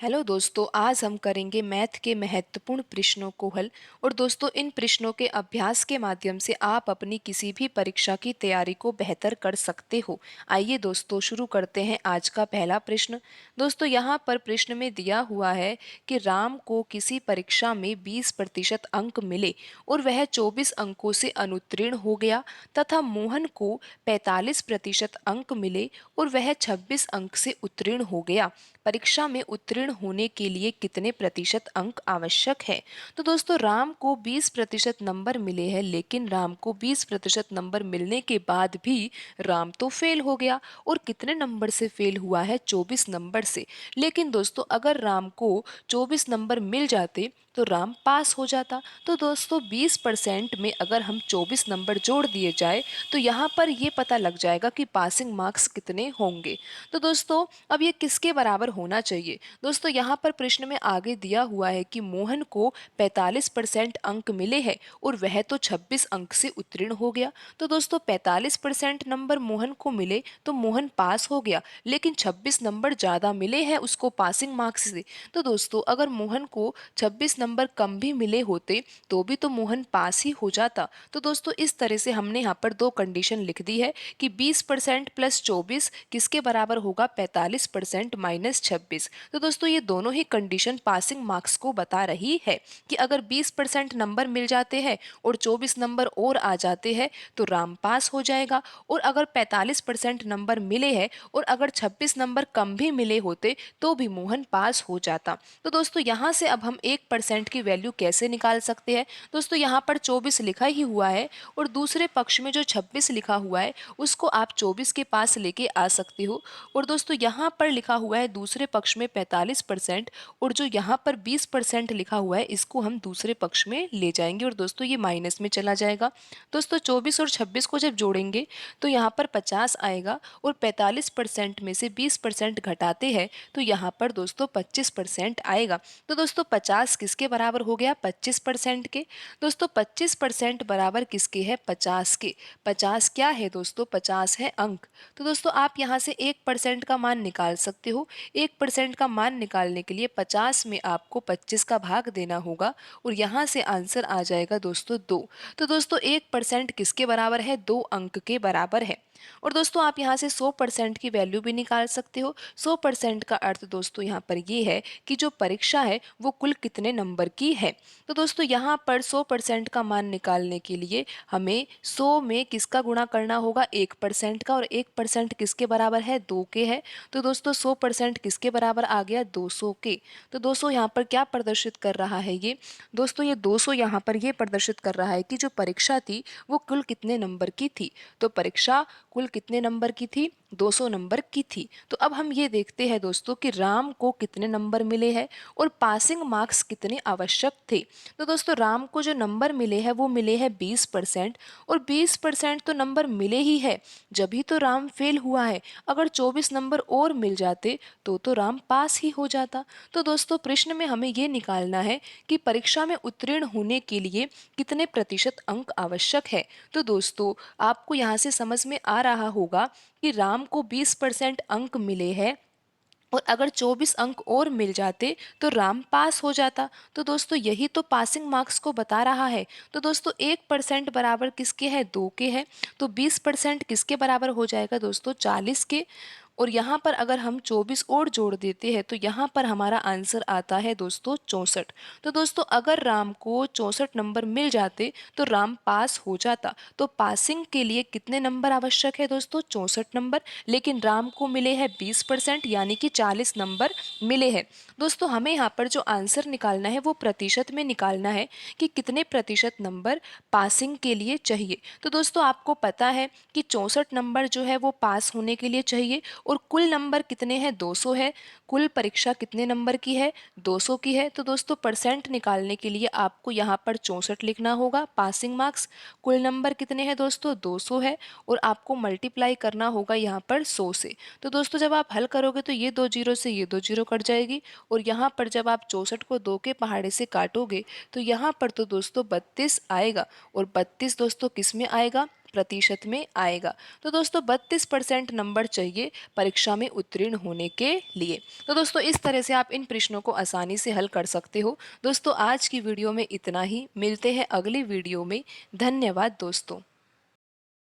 Hello दोस्तों, आज हम करेंगे मैथ के महत्वपूर्ण प्रश्नों को हल। और दोस्तों, इन प्रश्नों के अभ्यास के माध्यम से आप अपनी किसी भी परीक्षा की तैयारी को बेहतर कर सकते हो। आइए दोस्तों, शुरू करते हैं आज का पहला प्रश्न। दोस्तों, यहाँ पर प्रश्न में दिया हुआ है कि राम को किसी परीक्षा में 20% अंक मिले और वह 24 अंकों से अनुत्तीर्ण हो गया, तथा मोहन को 45% अंक मिले और वह 26 अंक से उत्तीर्ण हो गया। परीक्षा में उत्तीर्ण होने के लिए कितने प्रतिशत अंक आवश्यक है? तो दोस्तों, राम को 20% नंबर मिले हैं, लेकिन राम को 20% नंबर मिलने के बाद भी राम तो फेल हो गया। और कितने नंबर से फेल हुआ है? 24 नंबर से। लेकिन दोस्तों, अगर राम को 24 नंबर मिल जाते तो राम पास हो जाता। तो दोस्तों, 20% में अगर हम 24 नंबर जोड़ दिए जाए तो यहाँ पर ये पता लग जाएगा कि पासिंग मार्क्स कितने होंगे। तो दोस्तों, अब ये किसके बराबर होना चाहिए? दोस्तों, यहाँ पर प्रश्न में आगे दिया हुआ है कि मोहन को 45% अंक मिले हैं और वह तो 26 अंक से उत्तीर्ण हो गया। तो दोस्तों, 45% नंबर मोहन को मिले तो मोहन पास हो गया, लेकिन 26 नंबर ज़्यादा मिले हैं उसको पासिंग मार्क्स से। तो दोस्तों, अगर मोहन को 26 नंबर कम भी मिले होते तो भी तो मोहन पास ही हो जाता। तो दोस्तों, इस तरह से हमने यहाँ पर दो कंडीशन लिख दी है कि 20% प्लस 24 किसके बराबर होगा? 45% माइनस 26। तो दोस्तों, ये दोनों ही कंडीशन पासिंग मार्क्स को बता रही है कि अगर 20% नंबर मिल जाते हैं और 24 नंबर और आ जाते हैं तो राम पास हो जाएगा। और अगर 45% नंबर मिले हैं और अगर 26 नंबर कम भी मिले होते तो भी मोहन पास हो जाता। तो दोस्तों, यहाँ से अब हम 1% की वैल्यू कैसे निकाल सकते हैं? दोस्तों, यहाँ पर 24 लिखा ही हुआ है और दूसरे पक्ष में जो 26 लिखा हुआ है उसको आप 24 के पास लेके आ सकते हो। और दोस्तों, यहाँ पर लिखा हुआ है दूसरे पक्ष में 45% और जो यहाँ पर 20% लिखा हुआ है इसको हम दूसरे पक्ष में ले जाएंगे और दोस्तों ये माइनस में चला जाएगा। दोस्तों, 24 और 26 को जब जोड़ेंगे तो यहाँ पर 50 आएगा और 45% में से 20% घटाते हैं तो यहाँ पर दोस्तों 25% आएगा। तो दोस्तों, 50 किसके बराबर हो गया? 25% के। दोस्तों, 25% बराबर किसके है? 50 के। 50 क्या है दोस्तों? 50 है अंक। तो दोस्तों, आप यहाँ से 1% का मान निकाल सकते हो। 1% का मान निकालने के लिए 50 में आपको 25 का भाग देना होगा और यहाँ से आंसर आ जाएगा दोस्तों 2। तो दोस्तों, 1% किसके बराबर है? 2 अंक के बराबर है। और दोस्तों, आप यहाँ से 100% की वैल्यू भी निकाल सकते हो। 100% का अर्थ दोस्तों यहाँ पर ये है कि जो परीक्षा है वो कुल कितने नंबर की है। तो दोस्तों, यहाँ पर 100% का मान निकालने के लिए हमें 100 में किसका गुणा करना होगा? 1% का। और 1% किसके बराबर है? 2 के है। तो दोस्तों, 100% किसके बराबर आ गया? 200 के। तो दोस्तों, यहाँ पर क्या प्रदर्शित कर रहा है ये? दोस्तों, ये 200 यहाँ पर ये प्रदर्शित कर रहा है कि जो परीक्षा थी वो कुल कितने नंबर की थी। तो परीक्षा कुल कितने नंबर की थी? 200 नंबर की थी। तो अब हम ये देखते हैं दोस्तों कि राम को कितने नंबर मिले हैं और पासिंग मार्क्स कितने आवश्यक थे। तो दोस्तों, राम को जो नंबर मिले हैं वो मिले हैं 20%। और 20% तो नंबर मिले ही है, जभी तो राम फेल हुआ है। अगर 24 नंबर और मिल जाते तो राम पास ही हो जाता। तो दोस्तों, प्रश्न में हमें ये निकालना है कि परीक्षा में उत्तीर्ण होने के लिए कितने प्रतिशत अंक आवश्यक है। तो दोस्तों, आपको यहाँ से समझ में आ रहा होगा कि राम को 20% अंक मिले हैं और अगर 24 अंक और मिल जाते तो राम पास हो जाता। तो दोस्तों, यही तो पासिंग मार्क्स को बता रहा है। तो दोस्तों, 1% बराबर किसके है? 2 के है। तो 20% किसके बराबर हो जाएगा दोस्तों? 40 के। और यहाँ पर अगर हम 24 और जोड़ देते हैं तो यहाँ पर हमारा आंसर आता है दोस्तों 64। तो दोस्तों, अगर राम को 64 नंबर मिल जाते तो राम पास हो जाता। तो पासिंग के लिए कितने नंबर आवश्यक है दोस्तों? 64 नंबर। लेकिन राम को मिले हैं 20% यानी कि 40 नंबर मिले हैं। दोस्तों, हमें यहाँ पर जो आंसर निकालना है वो प्रतिशत में निकालना है कि कितने प्रतिशत नंबर पासिंग के लिए चाहिए। तो दोस्तों, आपको पता है कि 64 नंबर जो है वो पास होने के लिए चाहिए और कुल नंबर कितने हैं? 200 है। कुल परीक्षा कितने नंबर की है? 200 की है। तो दोस्तों, परसेंट निकालने के लिए आपको यहाँ पर 64 लिखना होगा पासिंग मार्क्स। कुल नंबर कितने हैं दोस्तों? 200 है और आपको मल्टीप्लाई करना होगा यहाँ पर 100 से। तो दोस्तों, जब आप हल करोगे तो ये 2 जीरो से ये 2 जीरो कट जाएगी और यहाँ पर जब आप 64 को 2 के पहाड़े से काटोगे तो यहाँ पर तो दोस्तों 32 आएगा। और 32 दोस्तों किस में आएगा? प्रतिशत में आएगा। तो दोस्तों 32% नंबर चाहिए परीक्षा में उत्तीर्ण होने के लिए। तो दोस्तों इस तरह से आप इन प्रश्नों को आसानी से हल कर सकते हो। दोस्तों आज की वीडियो में इतना ही, मिलते हैं अगली वीडियो में। धन्यवाद दोस्तों।